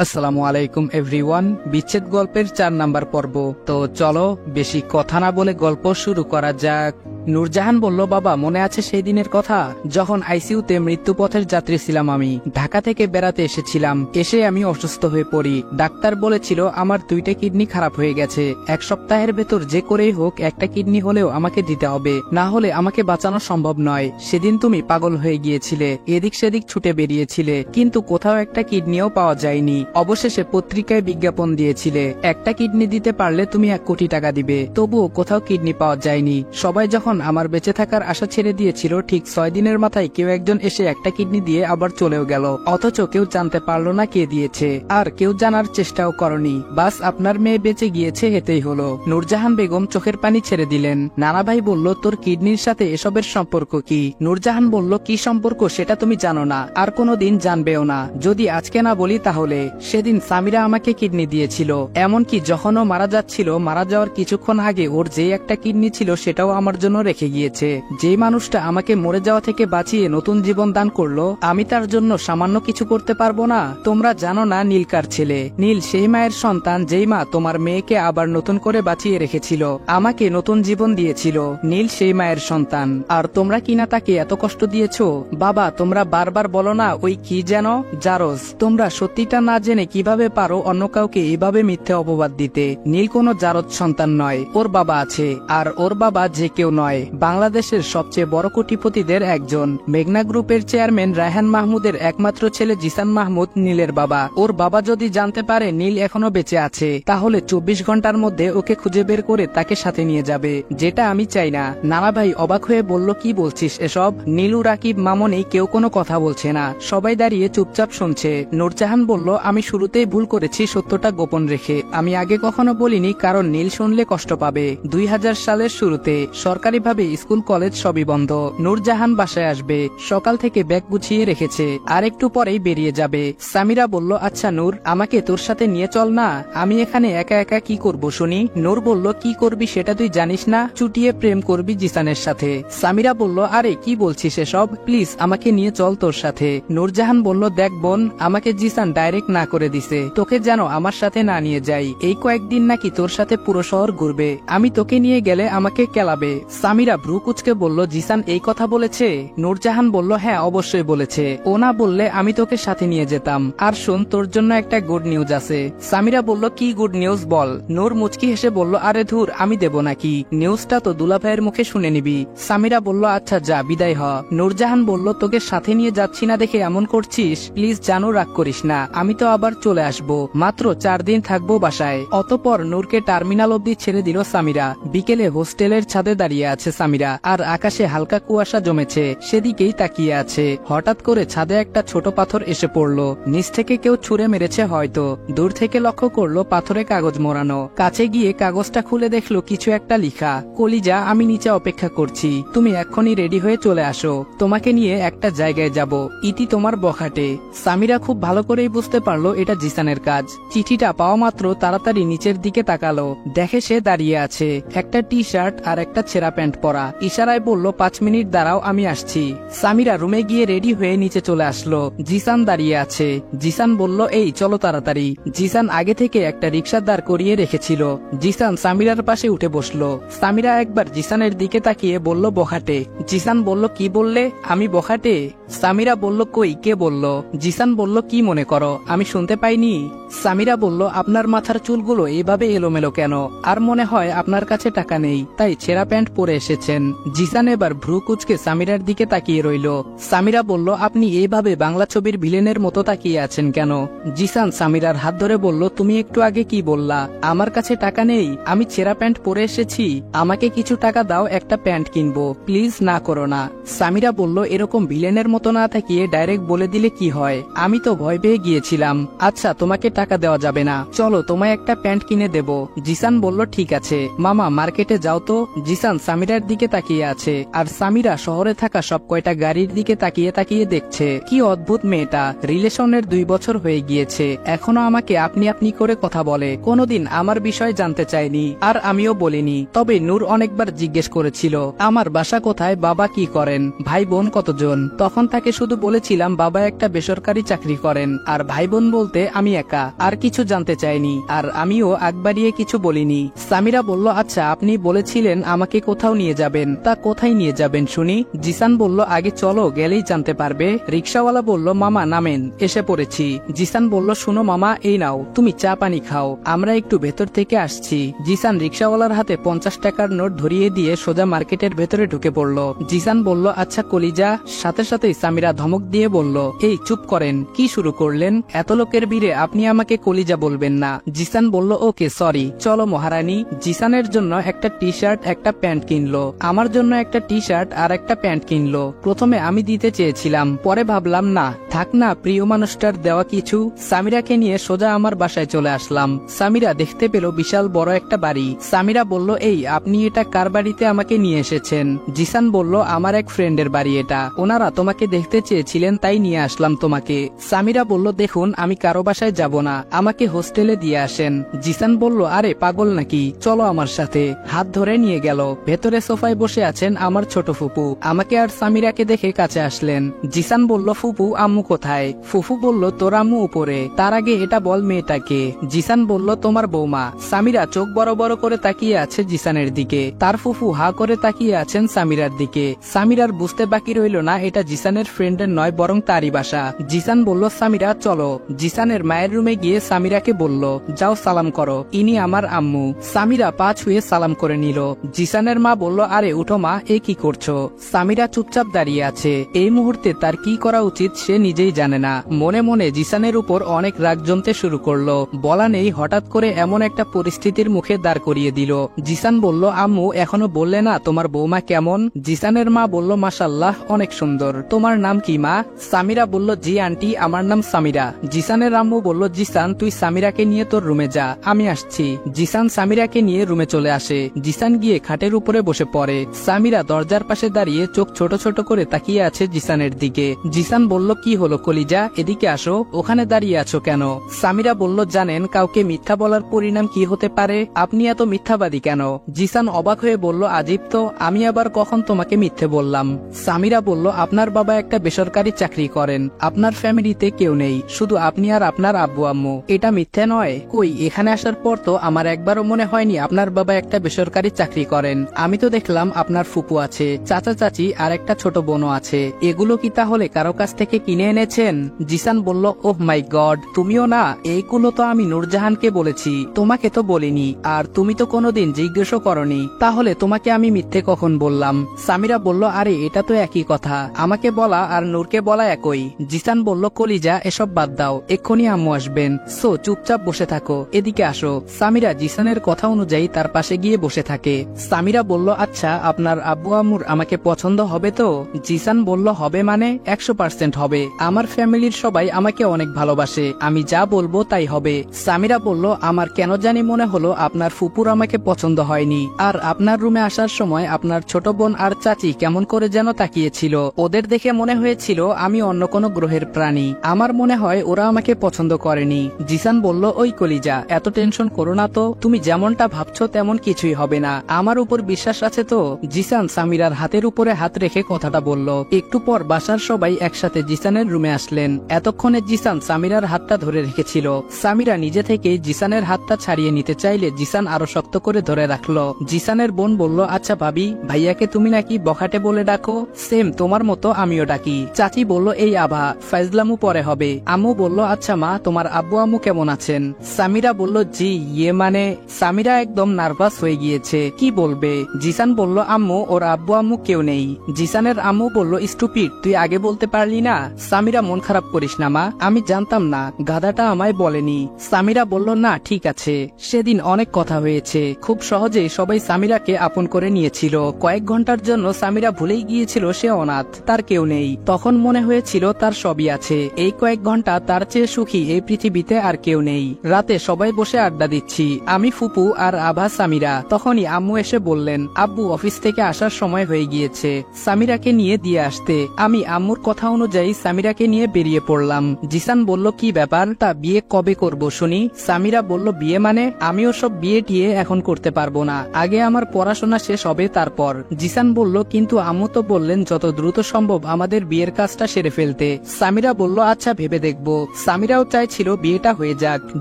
আসসালামু আলাইকুম এভরিওয়ান। বিচ্ছেদ গল্পের 4 নাম্বার পর্ব। তো চলো বেশি কথা না বলে গল্প শুরু করা যাক। নূরজাহান বলল, বাবা মনে আছে সেই দিনের কথা যখন আইসিইউতে মৃত্যুপথের যাত্রী ছিলাম। আমি ঢাকা থেকে বেড়াতে এসেছিলাম। এসে আমি অসুস্থ হয়ে পড়ি। ডাক্তার বলেছিল আমার 2টা কিডনি খারাপ হয়ে গেছে। 1 সপ্তাহের ভেতর যে করেই হোক একটা কিডনি হলেও আমাকে দিতে হবে, না হলে আমাকে বাঁচানো সম্ভব নয়। সেদিন তুমি পাগল হয়ে গিয়েছিলে, এদিক সেদিক ছুটে বেরিয়েছিলে, কিন্তু কোথাও একটা কিডনিও পাওয়া যায়নি। অবশেষে পত্রিকায় বিজ্ঞাপন দিয়েছিলে একটা কিডনি দিতে পারলে তুমি 1 কোটি টাকা দিবে। তবুও কোথাও কিডনি পাওয়া যায়নি। সবাই যখন আমার বেঁচে থাকার আশা ছেড়ে দিয়েছিল, ঠিক 6 দিনের মাথায় কেউ একজন এসে একটা কিডনি দিয়ে আবার চলেও গেল। অথচ কেউ জানতে পারলো না কে দিয়েছে, আর কেউ জানার চেষ্টাও করনি। বাস আপনার মেয়ে বেঁচে গিয়েছে, এতেই হলো। নূরজাহান বেগম চোখের পানি ছেড়ে দিলেন। নানা ভাই বলল, তোর কিডনির সাথে এসবের সম্পর্ক কি? নূরজাহান বলল, কি সম্পর্ক সেটা তুমি জানো না, আর কোনোদিন জানবেও না। যদি আজকে না বলি তাহলে সেদিন সামিরা আমাকে কিডনি দিয়েছিল। এমনকি যখন ও মারা যাচ্ছিল, মারা যাওয়ার কিছুক্ষণ আগে ওর যে একটা কিডনি ছিল সেটাও আমার জন্য রেখে গিয়েছে। যে মানুষটা আমাকে মরে যাওয়া থেকে বাঁচিয়ে নতুন জীবন দান করলো, আমি তার জন্য সামান্য কিছু করতে পারবো না? তোমরা জানো না নীল কার ছেলে? নীল সেই মায়ের সন্তান যেই মা তোমার মেয়েকে আবার নতুন করে বাঁচিয়ে রেখেছিল, আমাকে নতুন জীবন দিয়েছিল। নীল সেই মায়ের সন্তান, আর তোমরা কিনা তাকে এত কষ্ট দিয়েছো। বাবা তোমরা বারবার বলো না ওই কি যেন জারজ। তোমরা সত্যিটা না জেনে কিভাবে পারো অন্য কাউকে এইভাবে মিথ্যে অপবাদ দিতে? নীল কোনো জারজ সন্তান নয়, ওর বাবা আছে, আর ওর বাবা যে কেউ নয়, বাংলাদেশের সবচেয়ে বড় কোটিপতিদের একজন। মেঘনা গ্রুপের চেয়ারম্যান রায়হান মাহমুদের একমাত্র ছেলে জিসান মাহমুদ নীলের বাবা। ওর বাবা যদি জানতে পারে নীল এখনো বেঁচে আছে, তাহলে 24 ঘন্টার মধ্যে ওকে খুঁজে বের করে তাকে সাথে নিয়ে যাবে, যেটা আমি চাই না। নানা ভাই অবাক হয়ে বলল, কি বলছিস এসব? নীলু, রাকিব, মামনি কেউ কোনো কথা বলছে না, সবাই দাঁড়িয়ে চুপচাপ শুনছে। নূরজাহান বলল, আমি শুরুতেই ভুল করেছি সত্যটা গোপন রেখে। আমি আগে কখনো বলিনি, কারণ নীল শুনলে কষ্ট পাবে। 2000 সালের শুরুতে সরকারিভাবে স্কুল কলেজ সবই বন্ধ। নূরজাহান বাসায় আসবে, সকাল থেকে ব্যাগ গুছিয়ে রেখেছে, আর একটু পরেই বেরিয়ে যাবে। সামিরা বলল, আচ্ছা নূর, আমাকে তোর সাথে নিয়ে চল না, আমি এখানে একা একা কি করব শুনি? নূর বলল, কি করবি সেটা তুই জানিস না? চুটিয়ে প্রেম করবি জিসানের সাথে। সামিরা বলল, আরে কি বলছিস এসব, প্লিজ আমাকে নিয়ে চল তোর সাথে। নূরজাহান বলল, দেখ বোন, আমাকে জিসান ডাইরেক্ট না করে দিছে তোকে যেন আমার সাথে না নিয়ে যাই। এই কয়েকদিন নাকি তোর সাথে পুরো শহর ঘুরবে, আমি তোকে নিয়ে গেলে আমাকে কেলাবে। সামিরা ভ্রু কুচকে বলল, জিসান এই কথা বলেছে? নূরজাহান বলল, হ্যাঁ অবশ্যই বলেছে, ও না বললে আমি তোকে সাথে নিয়ে যেতাম। আর শোন, তোর জন্য একটা গুড নিউজ আছে। সামিরা বলল, কি গুড নিউজ বল। নূর মুচকি হেসে বলল, আরে ধুর, আমি দেব নাকি? নিউজটা তো দুলাভাইয়ের মুখে শুনে নিবি। সামিরা বলল, আচ্ছা যা, বিদায় হ। নূরজাহান বলল, তোকে সাথে নিয়ে যাচ্ছি না দেখে এমন করছিস? প্লিজ জানো, রাগ করিস না, আমি তো আবার চলে আসবো, মাত্র 4 দিন থাকবো বাসায়। অতঃপর নূরকে টার্মিনাল অব্দি ছেড়ে দিল সামিরা। বিকেলে হোস্টেলের ছাদে দাঁড়িয়ে আছে সামিরা, আর আকাশে হালকা কুয়াশা জমেছে, সেদিকেই তাকিয়ে আছে। হঠাৎ করে ছাদে একটা ছোট পাথর এসে পড়লো। নিচ থেকে কেউ ছুঁড়ে মেরেছে হয়তো। দূর থেকে লক্ষ্য করলো পাথরে কাগজ মোড়ানো। কাছে গিয়ে কাগজটা খুলে দেখলো কিছু একটা লিখা, কলিজা, আমি নিচে অপেক্ষা করছি, তুমি এক্ষুনি রেডি হয়ে চলে আসো, তোমাকে নিয়ে একটা জায়গায় যাব, ইতি তোমার বখাটে। সামিরা খুব ভালো করেই বুঝতে পারলো এটা জিসানের কাজ। চিঠিটা পাওয়া মাত্র তাড়াতাড়ি নিচের দিকে তাকালো, দেখে সে দাঁড়িয়ে আছে, একটা টি শার্ট আর একটা ছেঁড়া প্যান্ট পরা। ইশারায় বলল, 5 মিনিট দাঁড়াও, আমি আসছি। সামিরা রুমে গিয়ে রেডি হয়ে নিচে চলে আসলো। জিসান দাঁড়িয়ে আছে। জিসান বলল, এই চলো তাড়াতাড়ি। জিসান আগে থেকে একটা রিক্সা দাঁড় করিয়ে রেখেছিল। জিসান সামিরার পাশে উঠে বসলো। সামিরা একবার জিসানের দিকে তাকিয়ে বলল, বখাটে। জিসান বলল, কি বললে? আমি বখাটে? সামিরা বলল, কই, কে বলল? জিসান বলল, কি মনে করো আমি শুনতে পাইনি? সামিরা বলল, আপনার মাথার চুলগুলো এভাবে এলোমেলো কেন? আর মনে হয় আপনার কাছে টাকা নেই, তাই ছেঁড়া প্যান্ট পরে এসেছেন। জিসান এবার ভ্রু কুচকে সামিরার দিকে তাকিয়ে রইল। সামিরা বলল, আপনি এইভাবে বাংলা ছবির ভিলেনের মতো তাকিয়ে আছেন কেন? জিসান সামিরার হাত ধরে বলল, তুমি একটু আগে কি বললা? আমার কাছে টাকা নেই, আমি ছেঁড়া প্যান্ট পরে এসেছি, আমাকে কিছু টাকা দাও, একটা প্যান্ট কিনবো, প্লিজ না করো না। সামিরা বলল, এরকম ভিলেনের মতো না থাকিয়ে ডাইরেক্ট বলে দিলে কি হয়? আমি তো ভয় পেয়ে গিয়েছিলাম। আচ্ছা তোমাকে টাকা দেওয়া যাবে না, চলো তোমায় একটা প্যান্ট কিনে দেব। জিসান বলল, ঠিক আছে মামা, মার্কেটে যাও তো। জিসান সামিরা সামিরার দিকে তাকিয়ে আছে আর সামিরা শহরে থাকা সব কয়টা গাড়ির দিকে তাকিয়ে তাকিয়ে দেখছে। কি অদ্ভুত মেয়েটা, রিলেশনের 2 বছর হয়ে গিয়েছে, এখনো আমাকে আপনি আপনি করে কথা বলে, কোনোদিন আমার বিষয়ে জানতে চায়নি আর আমিও বলিনি। তবে নূর অনেকবার জিজ্ঞেস করেছিল আমার বাসা কোথায়, বাবা কি করেন, ভাই বোন কতজন। তখন তাকে শুধু বলেছিলাম বাবা একটা বেসরকারি চাকরি করেন আর ভাই বোন বলতে আমি একা, আর কিছু জানতে চাইনি আর আমিও আগ বাড়িয়ে কিছু বলিনি। সামিরা বলল আচ্ছা আপনি বলেছিলেন আমাকে কোথাও নিয়ে যাবেন, তা কোথায় নিয়ে যাবেন শুনি। জিসান বলল আগে চলো, গেলেই জানতে পারবে। রিক্সাওয়ালা বলল মামা নামেন, এসে পড়েছি। জিসান বলল শুনো মামা, এই নাও তুমি চা পানি খাও, আমরা একটু ভেতর থেকে আসছি। জিসান রিক্সাওয়ালার হাতে 50 টাকার নোট ধরিয়ে দিয়ে সোজা মার্কেটের ভেতরে ঢুকে পড়ল। জিসান বলল আচ্ছা কলিজা। সাথে সাথেই সামিরা ধমক দিয়ে বলল এই চুপ করেন, কি শুরু করলেন, এত লোকের ভিড়ে আপনি আমাকে কলিজা বলবেন না। জিসান বলল ওকে সরি, চলো মহারানী। জিসানের জন্য একটা টি শার্ট একটা প্যান্ট কিনলো, আমার জন্য একটা টি শার্ট আর একটা প্যান্ট কিনলো। প্রথমে আমি দিতে চেয়েছিলাম, পরে ভাবলাম না থাক না, প্রিয় মানুষটার দেওয়া কিছু। সামিরাকে নিয়ে সোজা আমার বাসায় চলে আসলাম। সামিরা দেখতে পেল বিশাল বড় একটা বাড়ি। সামিরা বলল এই আপনি এটা কার বাড়িতে আমাকে নিয়ে এসেছেন। জিসান বলল আমার এক ফ্রেন্ডের বাড়ি এটা, ওনারা তোমাকে দেখতে চেয়েছিলেন তাই নিয়ে আসলাম তোমাকে। সামিরা বলল দেখুন আমি কারো বাসায় যাব না, আমাকে হোস্টেলে দিয়ে আসেন। জিসান বলল আরে পাগল নাকি, চলো আমার সাথে। হাত ধরে নিয়ে গেল। ভেতরে সোফায় বসে আছেন আমার ছোট ফুপু। আমাকে আর সামিরাকে দেখে কাছে আসলেন। জিসান বলল ফুপু আম্মু কোথায়। ফুফু বলল তোর আম্মু উপরে, তার আগে এটা বল মেয়েটাকে। জিসান বলল তোমার বৌমা। সামিরা চোখ বড় বড় করে তাকিয়ে আছে জিসানের দিকে, তার ফুফু হা করে তাকিয়ে আছেন সামিরার দিকে। সামিরার বুঝতে বাকি রইল না এটা জিসানের ফ্রেন্ডের নয় বরং তারই বাসা। জিসান বলল সামিরা চলো। জিসানের মায়ের রুমে গিয়ে সামিরাকে বলল যাও সালাম করো, ইনি আমার আম্মু। সামিরা পা ছুঁয়ে সালাম করে নিল। জিসানের মা বলল আরে উঠো মা, এ কি করছো। সামিরা চুপচাপ দাঁড়িয়ে আছে। এই মুহূর্তে তার কি করা উচিত সে নিজেই জানে না। মনে মনে জিসানের উপর অনেক রাগ জমতে শুরু করলো। বলা নেই হঠাৎ করে এমন একটা পরিস্থিতির মুখে দাঁড় করিয়ে দিল। জিসান বলল আম্মু এখনো বললে না তোমার বৌমা কেমন। জিসানের মা বলল মাশাল্লাহ অনেক সুন্দর, তোমার নাম কি মা। সামিরা বলল জি আন্টি আমার নাম সামিরা। জিসানের আম্মু বলল জিসান তুই সামিরাকে নিয়ে তোর রুমে যা, আমি আসছি। জিসান সামিরাকে নিয়ে রুমে চলে আসে। জিসান গিয়ে খাটের উপরে বসে পড়ে। সামিরা দরজার পাশে দাঁড়িয়ে চোখ ছোট ছোট করে তাকিয়ে আছে জিসানের দিকে। জিসান বলল কি হলো কলিজা, এদিকে আসো, ওখানে দাঁড়িয়ে আছো কেন। সামিরা বলল জানেন কাউকে মিথ্যা বলার পরিণাম কি হতে পারে, আপনি এত মিথ্যাবাদী কেন। জিসান অবাক হয়ে বলল আজিব তো, আমি আবার কখন তোমাকে মিথ্যে বললাম। সামিরা বলল আপনার বাবা একটা বেসরকারি চাকরি করেন, আপনার ফ্যামিলিতে কেউ নেই, শুধু আপনি আর আপনার আব্বু আম্মু, এটা মিথ্যে নয়। কই এখানে আসার পর তো আমার একবারও মনে হয়নি আপনার বাবা একটা বেসরকারি চাকরি করেন। আমি তো দেখলাম আপনার ফুপু আছে, চাচা চাচি আর একটা ছোট বোনও আছে, এগুলো কি তাহলে কারো কাছ থেকে কিনে এনেছেন। জিসান বলল ওহ মাই গড, তুমিও না, এইগুলো তো আমি নূরজাহানকে বলেছি, তোমাকে তো বলিনি, আর তুমি তো কোনোদিন জিজ্ঞেসও করনি, তাহলে তোমাকে আমি মিথ্যে কখন বললাম। সামিরা বলল আরে এটা তো একই কথা, আমাকে বলা আর নূরকে বলা একই। জিসান বলল কলিজা এসব বাদ দাও, এক্ষুনি আম্মু আসবেন, সো চুপচাপ বসে থাকো, এদিকে আসো। সামিরা জিসানের কথা অনুযায়ী তার পাশে গিয়ে বসে থাকে। সামিরা বলল আচ্ছা আপনার আব্বু আম্মুর আমাকে পছন্দ হবে তো। জিসান বলল হবে মানে 100% হবে, আমার ফ্যামিলির সবাই আমাকে অনেক ভালোবাসে, আমি যা বলবো তাই হবে। সামিরা বলল আমার কেন জানি মনে হলো আপনার ফুপুর আমাকে পছন্দ হয়নি, আর আপনার রুমে আসার সময় আপনার ছোট বোন আর চাচি কেমন করে যেন তাকিয়েছিল, ওদের দেখে মনে হয়েছিল আমি অন্য কোনো গ্রহের প্রাণী, আমার মনে হয় ওরা আমাকে পছন্দ করেনি। জিসান বলল ওই কলিজা এত টেনশন করো না তো, তুমি যেমনটা ভাবছো তেমন কিছুই হবে না, আমার উপর বিশ্বাস আছে তো। জিসান সামিরার হাতের উপরে হাত রেখে কথাটা বলল। একটু পর বাসার সবাই একসাথে জিসানের রুমে আসলেন। এতক্ষণে জিসান সামিরার হাতটা ধরে রেখেছিল। সামিরা নিজে থেকে জিসানের হাতটা ছাড়িয়ে নিতে চাইলে জিসান আরো শক্ত করে ধরে রাখলো। জিসানের বোন বলল আচ্ছা ভাবি, ভাইয়াকে তুমি নাকি বখাটে বলে ডাকো, সেম তোমার মতো আমিও ডাকি। চাচি বলল এই আভা, ফাইজলামু পরে হবে। আম্মু বলল আচ্ছা মা তোমার আব্বু আম্মু কেমন আছেন। সামিরা বলল জি ইয়ে মানে। সামিরা একদম নার্ভাস হয়ে গিয়েছে, কি বলবে। জিসান বলল আম্মু ওর আব্বু আম্মু কেউ নেই। জিসানের আম্মু বলল স্টুপিড, তুই আগে বলতে পারলি না। সামিরা মন খারাপ করিস না মা, আমি জানতাম না, গাধাটা আমায় বলেনি। সামিরা বলল না ঠিক আছে, সেদিন অনেক কথা হয়েছে, খুব সহজেই সবাই সামিরাকে আপন করে নিয়েছিল। কয়েক ঘন্টার জন্য সামিরা ভুলেই গিয়েছিল সে অনাথ, তার কেউ নেই। তখন মনে হয়েছিল তার সবই আছে। এই কয়েক ঘন্টা তার চেয়ে সুখী এই পৃথিবীতে আর কেউ নেই। রাতে সবাই বসে আড্ডা দিচ্ছি, আমি ফুপু আর আভা সামিরা। তখনই আম্মু এসে বললেন আব্বু অফিস থেকে আসার সময় হয়ে গিয়েছে, সামিরাকে নিয়ে দিয়ে আসতে। আমি আম্মুর কথা অনুযায়ী সামিরাকে নিয়ে বেরিয়ে পড়লাম। জিসান বলল কি ব্যাপার, তা বিয়ে কবে করব শুনি? সামিরা বলল বিয়ে মানে? আমিও সব বিয়ে টিয়ে এখন করতে পারবো না, আগে আমার পড়াশোনা শেষ হবে তারপর। জিসান বলল কিন্তু আম্মু তো বললেন যত দ্রুত সম্ভব আমাদের বিয়ের কাজটা সেরে ফেলতে। সামিরা বলল আচ্ছা ভেবে দেখবো। সামিরাও চাইছিল বিয়েটা হয়ে যাক।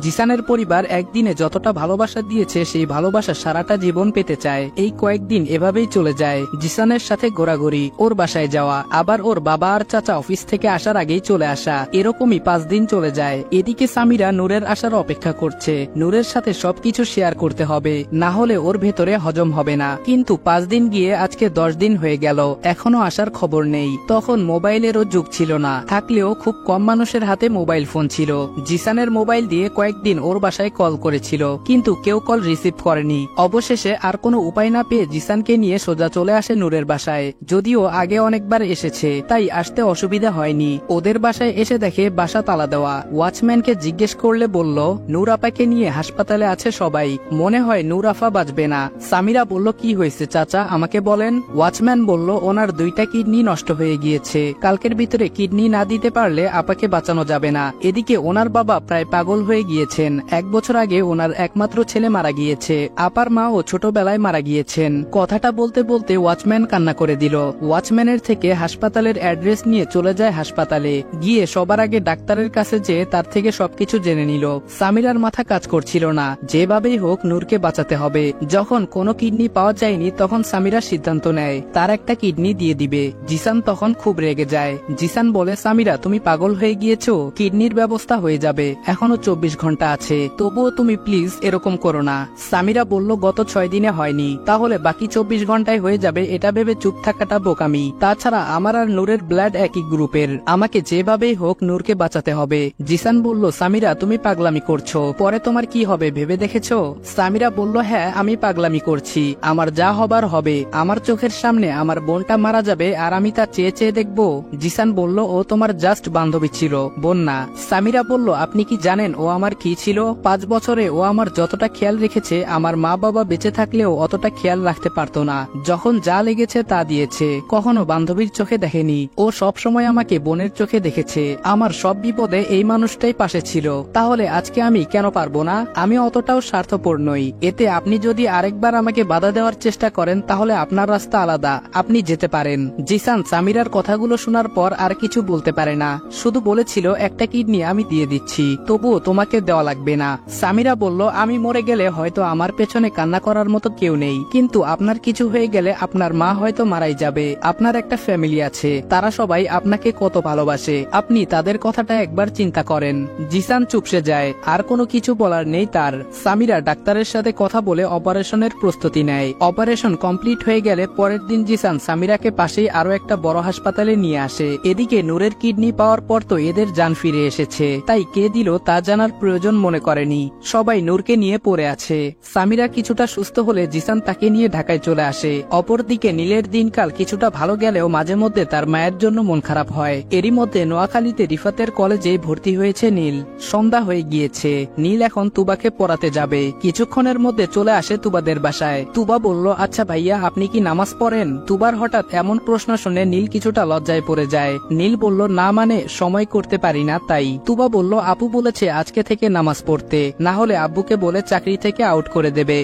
জিসানের পরিবার একদিনে যতটা ভালোবাসা দিয়েছে সেই ভালোবাসা সারাটা জীবন পেতে চায়। এই কয়েকদিন এভাবেই চলে যায়, জিসানের সাথে ঘোরাঘুরি, ওর বাসায় যাওয়া, আবার ওর বাবা আর চাচা অফিস থেকে আসার আগেই চলে আসা, এরকমই 5 দিন চলে যায়। এদিকে সামিরা নূরের আসার অপেক্ষা করছে, নূরের সাথে সবকিছু শেয়ার করতে হবে, না হলে ওর ভেতরে হজম হবে না। কিন্তু 5 দিন গিয়ে আজকে 10 দিন হয়ে গেল, এখনো আসার খবর নেই। তখন মোবাইলেরও যুগ ছিল না, থাকলেও খুব কম মানুষের হাতে মোবাইল ফোন ছিল। জিসানের মোবাইল দিয়ে কয়েকদিন ওর বাসায় কল করেছিল, কিন্তু কেউ কল রিসিভ করেনি। অবশেষে আর কোনো উপায় না পেয়ে জিসানকে নিয়ে সোজা চলে আসে নূরের বাসায়। যদিও আগে অনেকবার এসেছে, তাই আসতে অসুবিধা হয়নি। ওদের বাসায় এসে দেখে বাসা তালা দেওয়া। ওয়াচম্যানকে জিজ্ঞেস করলে বলল নূর আপাকে নিয়ে হাসপাতালে আছে সবাই, মনে হয় নূর আফা বাঁচবে না। সামিরা বলল কি হয়েছে চাচা আমাকে বলেন। ওয়াচম্যান বলল ওনার 2টা কিডনি নষ্ট হয়ে গিয়েছে, কালকের ভিতরে কিডনি না দিতে পারলে আপাকে বাঁচানো যাবে না। এদিকে ওনার বাবা প্রায় পাগল হয়ে গিয়েছেন, 1 বছর আগে ওনার একমাত্র ছেলে মারা গিয়েছে, আপার মা ও ছোটবেলায় মারা গিয়েছেন। কথাটা বলতে বলতে ওয়াচম্যান কান্না করে দিল। ওয়াচম্যানের থেকে হাসপাতালের অ্যাড্রেস নিয়ে চলে যায় হাসপাতালে, গিয়ে সবার আগে ডাক্তারের কাছে যেয়ে তার থেকে সবকিছু জেনে নিল। সামিরার মাথা কাজ করছিল না, যেভাবেই হোক নূরকে বাঁচাতে হবে। যখন কোনো কিডনি পাওয়া যায়নি তখন সামিরা সিদ্ধান্ত নেয় তার একটা কিডনি দিয়ে দিবে। জিসান তখন খুব রেগে যায়। জিসান বলে সামিরা তুমি পাগল হয়ে গিয়েছো, কিডনির ব্যবস্থা হয়ে যাবে, এখনো 24 ঘন্টা আছে, তবুও তুমি প্লিজ এরকম করো না। সামিরা বলল গত 6 দিনে হয়নি, তাহলে বাকি 24 ঘন্টায় হয়ে যাবে এটা ভেবে চুপ থাকাটা বোকামি। তাছাড়া আমার আর নূরের ব্লাড একই গ্রুপের, আমাকে যেভাবেই হোক নূরকে বাঁচাতে হবে। জিসান বলল সামিরা তুমি পাগলামি করছো, পরে তোমার কি হবে ভেবে দেখেছো? সামিরা বলল হ্যাঁ আমি পাগলামি করছি, আমার যা হবার হবে, আমার চোখের সামনে আমার বোনটা মারা যাবে আর আমি তা চেয়ে চেয়ে দেখবো? জিসান বলল ও তোমার জাস্ট বান্ধবী ছিল, বোন না। সামিরা বলল আপনি কি জানেন ও আমার কি ছিল? 5 বছরে ও আমার যতটা খেয়াল রেখেছে আমার মা বাবা বেঁচে থাকলেও অতটা খেয়াল রাখতে পারতো না। যখন যা লেগেছে তা দিয়েছে, কখনো বান্ধবীর চোখে দেখেনি। ও সব সময় আমাকে বোনের চোখে দেখেছে, আমার সব বিপদে এই মানুষটাই পাশে ছিল। তাহলে আজকে আমি কেন পারবো না? আমি অতটাও স্বার্থপর নই। এতে আপনি যদি আরেকবার আমাকে বাধা দেওয়ার চেষ্টা করেন তাহলে আপনার রাস্তা আলাদা, আপনি যেতে পারেন। জিসান সামিরার কথাগুলো শোনার পর আর কিছু বলতে পারে না, শুধু বলেছিল একটা কিডনি আমি দিয়ে দিচ্ছি, তবুও তোমাকে দেওয়া লাগবে না। সামিরা বলল আমি মরে গেলে হয়তো আমার পেছনে কান্না করার মতো কেউ নেই, কিন্তু আপনার কিছু হয়ে গেলে আপনার মা হয়তো মারাই যাবে, আপনার একটা ফ্যামিলি আছে, তারা সবাই আপনাকে কত ভালোবাসে, আপনি তাদের কথাটা একবার চিন্তা করেন। জিসান চুপসে যায়, আর কোনো কিছু বলার নেই তার। সামিরা ডাক্তারের সাথে কথা বলে অপারেশনের প্রস্তুতি নেয়। অপারেশন কমপ্লিট হয়ে গেলে পরের দিন জিসান সামিরাকে পাশেই আরো একটা বড় হাসপাতালে নিয়ে আসে। এদিকে নূরের কিডনি পাওয়ার পর তো এদের জান ফিরে এসেছে, তাই কে দিল তা জানার প্রয়োজন মনে করেনি, সবাই নূরকে নিয়ে পড়ে আছে। সামিরা কিছুটা সুস্থ হলে জিসান তাকে নিয়ে ঢাকায় চলে আসে। অপরদিকে নীলের দিনকাল কিছুটা ভালো গেলেও মাঝে মধ্যে তার মায়ের জন্য মন খারাপ হয়। এরই মধ্যে নোয়াখালীতে রিফাতের কলেজে ভর্তি হয়েছে নীল। সন্ধ্যা হয়ে গিয়েছে, নীল এখন তুবাকে পড়াতে যাবে। কিছুক্ষণের মধ্যে চলে আসে তুবাদের বাসায়। তুবা বলল আচ্ছা ভাইয়া আপনি কি নামাজ পড়েন? তুবার হঠাৎ এমন প্রশ্ন শুনে নীল কিছুটা লজ্জায় পড়ে যায়। নীল বলল না মানে সময় করতে পারি না তাই। তুবা বলল আপু বলেছে আজকে থেকে নামাজ পড়তে, না হলে আব্বুকে বলে চাকরি থেকে আউট করে দেবে।